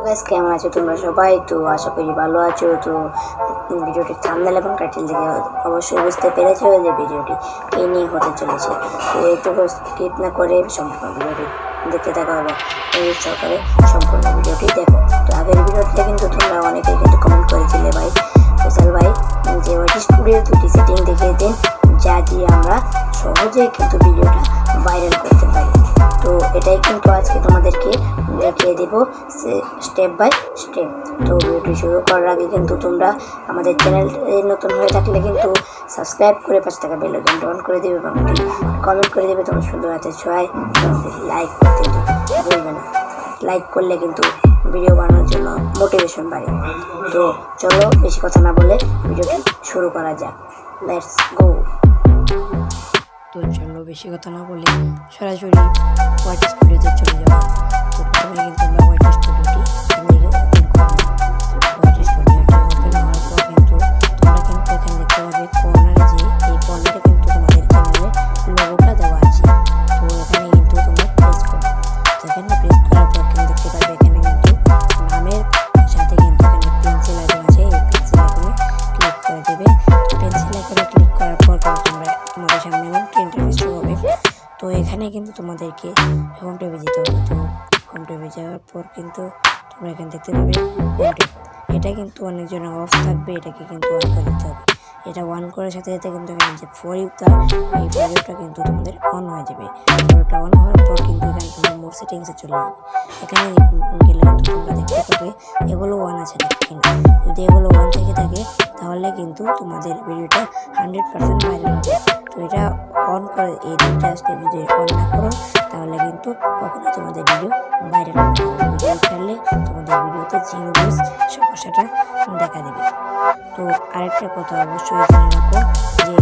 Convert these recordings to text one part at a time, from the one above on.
Guys, কেমন আছো তোমরা সবাই? তো আশা করি ভালো আছো। তো ভিডিওটির থাম্বনেল এবং টাইটেল দেখে অবশ্যই বুঝতে পেরেছো যে ভিডিওটি কে নিয়ে হতে চলেছে। তো একটু স্কিপ না করে সম্পূর্ণ ভিডিওটি দেখতে থাকা হবে, সহকারে সম্পূর্ণ ভিডিওটি দেখো। তো আগের ভিডিওটিতে কিন্তু তোমরা অনেকেই কিন্তু কমেন্ট করেছিলে ভাই ফেসাল ভাই যে ওয়াইটি স্টুডিওর 2টি সেটিং দেখিয়ে দিন, যা দিয়ে আমরা সহজেই কিন্তু ভিডিওটা ভাইরাল করতে পারি। তো এটাই কিন্তু আজকে তোমাদেরকে দেখিয়ে দেব স্টেপ বাই স্টেপ। তো ভিডিওটি শুরু করার আগে কিন্তু তোমরা আমাদের চ্যানেল নতুন হয়ে থাকলে কিন্তু সাবস্ক্রাইব করে পাশে থাকা বেল আইকনটা অন করে দেবে এবং কমেন্ট করে দেবে তোমার সুন্দর হাতে ছোঁয়ায়। লাইক করতে কিন্তু ভুলবে না, লাইক করলে কিন্তু ভিডিও বানানোর জন্য মোটিভেশন বাড়ে। তো চলো বেশি কথা না বলে ভিডিওটি শুরু করা যাক। Let's go. তো চলো বেশি কথা না বলে সরাসরি ওয়াইটি স্টুডিওতে চলে যাবো। তো প্রথমে কিন্তু আমরা ওয়াইটি স্টুডিওটি ওপেন করবো। ওয়াইটি স্টুডিওটি ওপেন হওয়ার পর কিন্তু তোমরা কিন্তু এখানে দেখতে পাবে কর্নারে, যে এই কর্নারে কিন্তু তোমাদের চ্যানেলের লোগোটা দেওয়া আছে। তো এখানে কিন্তু তোমরা প্রেস করবে। তো এখানে প্রেস করার পর কিন্তু দেখতে পাবে এখানে কিন্তু নামের সাথে কিন্তু এখানে পেন্সিল আইকন আছে, এই পেন্সিল আইকনে ক্লিক করে দেবে। পেন্সিল আইকনে ক্লিক করার পর কিন্তু তোমরা তোমাদের সামনে ইন্টারফেস শুরু হবে। তো এখানে কিন্তু তোমাদেরকে হোম ট্যাবে যেতে হবে। তো হোম ট্যাবে যাওয়ার পর কিন্তু তোমরা এখানে দেখতে পাবে হোম ট্যাব। এটা কিন্তু অনেকজনের অফ থাকবে, এটাকে কিন্তু অন করে দিতে হবে। এটা অন করার সাথে সাথে কিন্তু এখানে যে ফর ইউটা, এই ফর ইউটা কিন্তু তোমাদের অন হয়ে যাবে। ফরটা অন হওয়ার পর কিন্তু এখানে তোমরা মোর সেটিংসে চলে যাবে। এখানে গেলে কিন্তু তোমরা দেখতে পাবে এগুলো ওয়ান আছে কিনা। যদি এগুলো ওয়ান থেকে থাকে তাহলে কিন্তু তোমাদের ভিডিওটা 100% ভাইরাল হবে। তো এটা অন করে এই দুইটা স্টেপ যদি অন না করো তাহলে কিন্তু কখনোই তোমাদের ভিডিও ভাইরাল হবে না। ভিডিও ছাড়লে তোমাদের ভিডিওতে জিরো ভিউজ সমস্যাটা দেখা দেবে। তো আরেকটা কথা অবশ্যই জেনে রাখো যে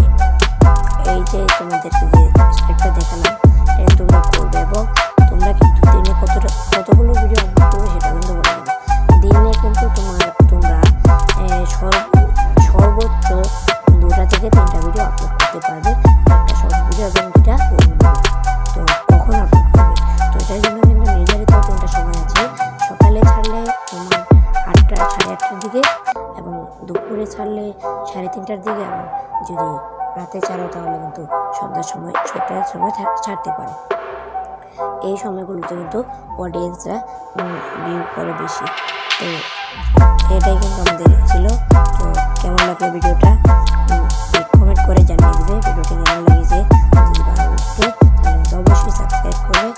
এই যে তোমাদেরকে যে স্টেপটা দেখালাম এটা তোমরা করবে এবং তোমরা কিন্তু দিনে কতগুলো ভিডিও আপলোড করবে সেটা কিন্তু বলে দেবে। দিনে কিন্তু তোমরা সর্বোচ্চ 2টা থেকে 3টা ভিডিও আপলোড করতে পারবে, একটা শর্ট ভিডিও এবং 2টা লং ভিডিও। তো কখন আপলোড করবে? তো এটার জন্য কিন্তু নির্ধারিত 3টা সময় আছে। সকালে ছাড়লে তোমার 8টা, 8:30টার দিকে, এবং দুপুরে ছাড়লে 3:30টার দিকে, এবং যদি রাতে ছাড়ো তাহলে কিন্তু সন্ধ্যার সময় 6টার সময় ছাড়তে পারো। এই সময়গুলোতে কিন্তু অডিয়েন্সরা ভিউ করে বেশি। তো এটাই কিন্তু আমাদের ছিল। তো কেমন লাগলো ভিডিওটা কমেন্ট করে জানিয়ে দিবে। ভিডিওটি কেমন লেগেছে, যদি ভালো লাগে তাহলে অবশ্যই সাবস্ক্রাইব করবে।